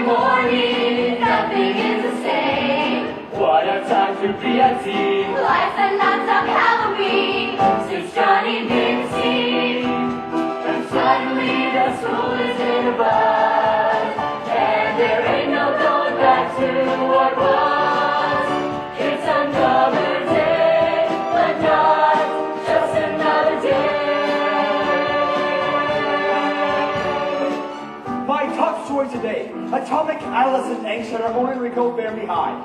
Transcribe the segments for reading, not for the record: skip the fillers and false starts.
morning, nothing is the same. What a time to be a teen. Life's a non-stop Halloween since Johnny didn't see. And suddenly the school is in a buzz, and there ain't no going back to what was. It's another day, but not just another day. My top story today, atomic adolescent angst at our own Enrico Fermi High.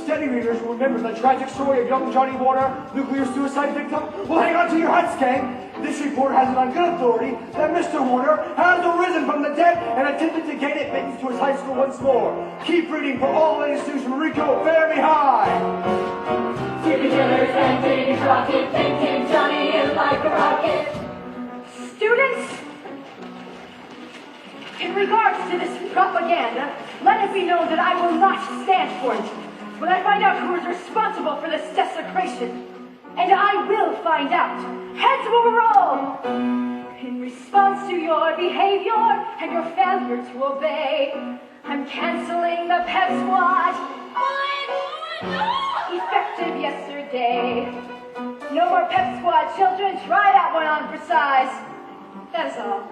Steady readers will remember the tragic story of young Johnny Warner, nuclear suicide victim. Well, hang on to your hats, gang. This report has it on good authority that Mr. Warner has arisen from the dead and attempted to gain admittance to his high school once more. Keep reading for all the latest news from Enrico Fermi High. Serial killers and Davy Crockett thinking Johnny is like a rocket. Students, in regards to this propaganda, let it be known that I will not stand for it. When I find out who is responsible for this desecration, and I will find out, heads will roll. In response to your behavior and your failure to obey, I'm canceling the pep squad. Effective yesterday. No more pep squad, children. Try that one on for size. That is all.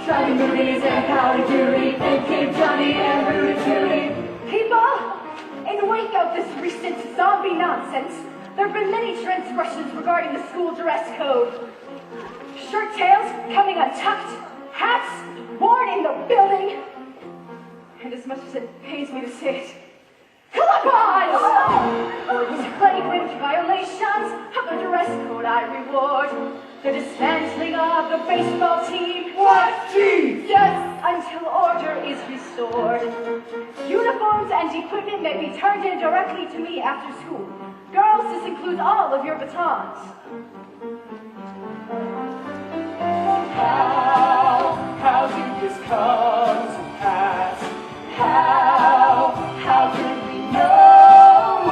Driving movies and Call of Duty, thinking Johnny and Rudy Tooty. People, in the wake of this recent zombie nonsense, there have been many transgressions regarding the school dress code. Shirt tails coming untucked, hats worn in the building, and as much as it pains me to say it, clip-ons! For these flagrant violations of the dress code I reward the dismantling of the baseball team. What team? Yes, until order is restored. Uniforms and equipment may be turned in directly to me after school. Girls, this includes all of your batons. How did this come to pass? How could we know?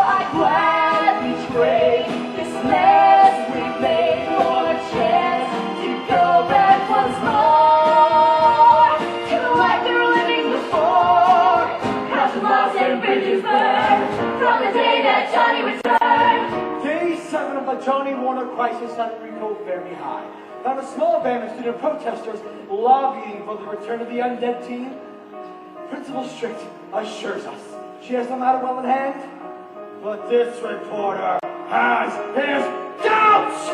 I gladly trade this mess we made for a chance to go back once more to like they were living before. Houses lost and bridges burned from the day that Johnny returned. Day 7 of the Johnny Warner crisis at Enrico Fermi High. Found a small band of student protesters lobbying for the return of the undead teen. Principal Strict assures us she has the matter well in hand, but this reporter has his doubts!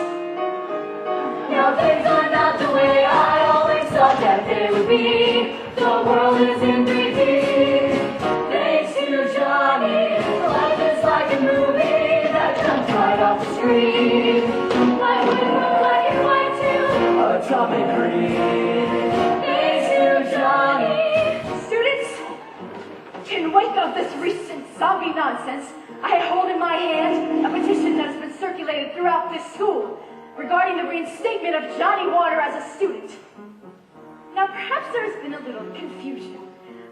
Now things are not the way I always thought that they would be. The world is in 3D. Thanks to Johnny, life is like a movie that comes right off the screen. Life went from black and white to atomic green. Thanks to Johnny. Students, in wake of this recent zombie nonsense, I hold in my hand a petition that has been circulated throughout this school regarding the reinstatement of Johnny Warner as a student. Now, perhaps there has been a little confusion,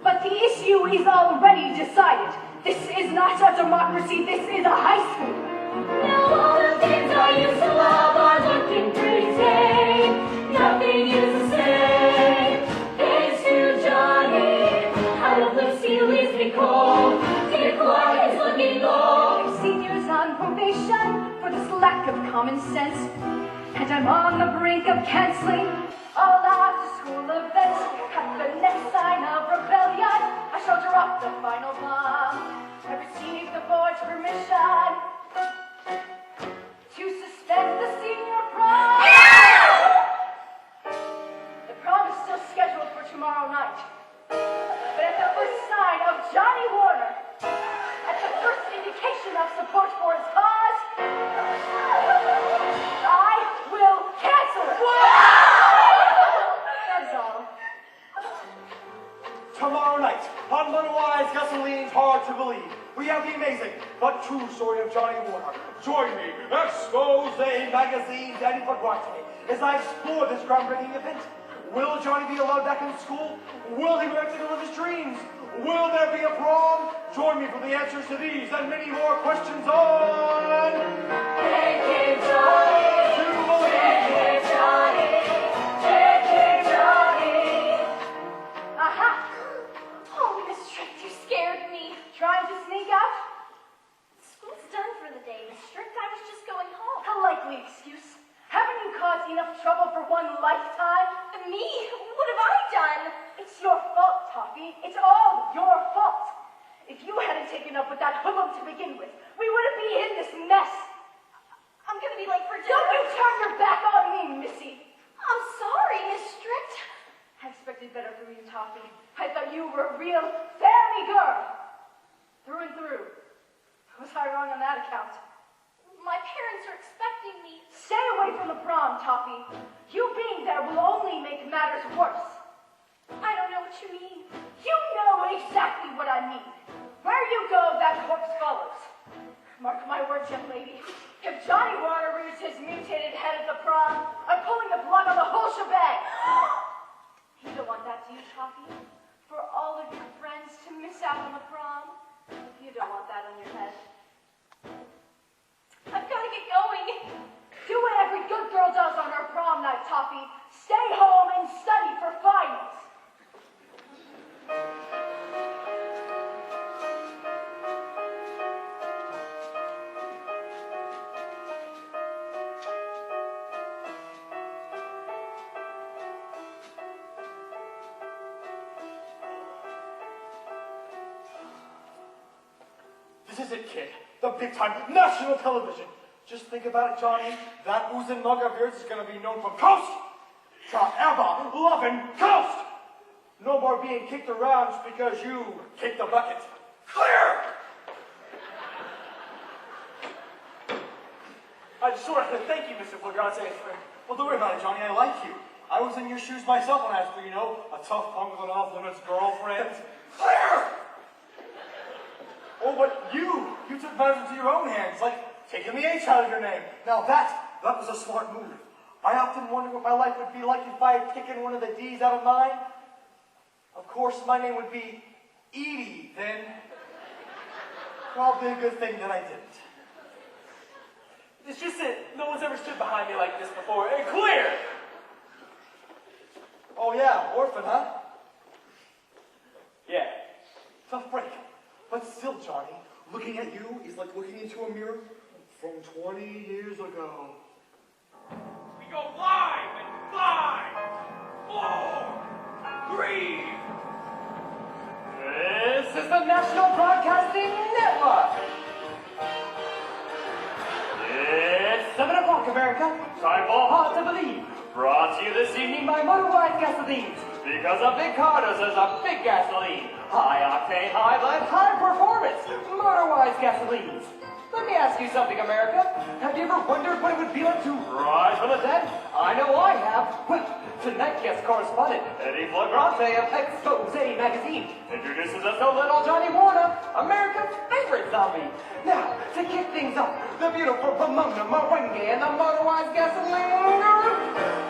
but the issue is already decided. This is not a democracy, this is a high school. Now all the things I used to love are looking pretty tame. Nothing is the same. Thanks to Johnny, out of Lucy leaves me cold. Dear Clark is looking old. Seniors on probation for this lack of common sense, and I'm on the brink of canceling all after-school events. At the next sign of rebellion, I shall drop the final bomb. I received the board's permission to suspend the senior prom. The prom is still scheduled for tomorrow night, but at the first sign of Johnny Warner, at the first indication of support for his cause, I will cancel it. That's all. Tomorrow night, on Little Eyes Gasoline's Hard to Believe, we have the amazing but true story of Johnny Warner. Join me, Expose Magazine's Danny Paguarte, as I explore this groundbreaking event. Will Johnny be allowed back in school? Will he be able to live his dreams? Will there be a prom? Join me for the answers to these and many more questions on... Hey, Johnny! Hey, Johnny! Hey, Johnny! Aha! Oh, Miss Strict, you scared me. Trying to sneak out? School's done for the day, Miss Strict. I was just going home. A likely excuse. Haven't you caused enough trouble for one lifetime? Me? What have I done? It's your fault, Toffee. It's all your fault. If you hadn't taken up with that hoodlum to begin with, we wouldn't be in this mess. I'm gonna be late for dinner. Don't you turn your back on me, Missy. I'm sorry, Miss Strict. I expected better from you, Toffee. I thought you were a real family girl. Through and through. Was I wrong on that account? My parents are expecting me. Stay away from the prom, Toffee. You being there will only make matters worse. I don't know what you mean. You know exactly what I mean. Where you go, that corpse follows. Mark my words, young lady. If Johnny Warner rears his mutated head at the prom, I'm pulling the plug on the whole shebang. You don't want that, do you, Toffee? For all of your friends to miss out on the prom? You don't want that on your head. I've got to get going. Do what every good girl does on her prom night, Toffee. Stay home and study for finals. This is it, kid. The big-time national television. Just think about it, Johnny. That oozing mug of yours is going to be known from coast to ever-loving coast. No more being kicked around just because you kicked the bucket. Clear! I just wanted to thank you, Mr. Flagrante. Well, don't worry about it, Johnny. I like you. I was in your shoes myself when I was, a tough punk with an off-limits girlfriend. Clear! Oh, but you took matters into your own hands, like taking the H out of your name. Now that was a smart move. I often wonder what my life would be like if I had taken one of the D's out of mine. Of course, my name would be Edie then. Probably a good thing that I didn't. It's just that no one's ever stood behind me like this before. And clear! Oh yeah, orphan, huh? Yeah. Tough break. But still, Johnny, looking at you is like looking into a mirror from 20 years ago. We go 5 and 5, 4, 3. This is the National Broadcasting Network. It's 7 o'clock, America. Time for Hard to Believe. Brought to you this evening by Motorwide Gasolines. Because a big car deserves a big gasoline. High octane, high blend, high performance. Motorwise Gasolines. Let me ask you something, America. Have you ever wondered what it would be like to rise from the dead? I know I have. Well, tonight guest correspondent Eddie Flagrante of Expose Magazine introduces us to little Johnny Warner, America's favorite zombie. Now, to kick things off, the beautiful Pomona Moringa and the Motorwise Gasoline.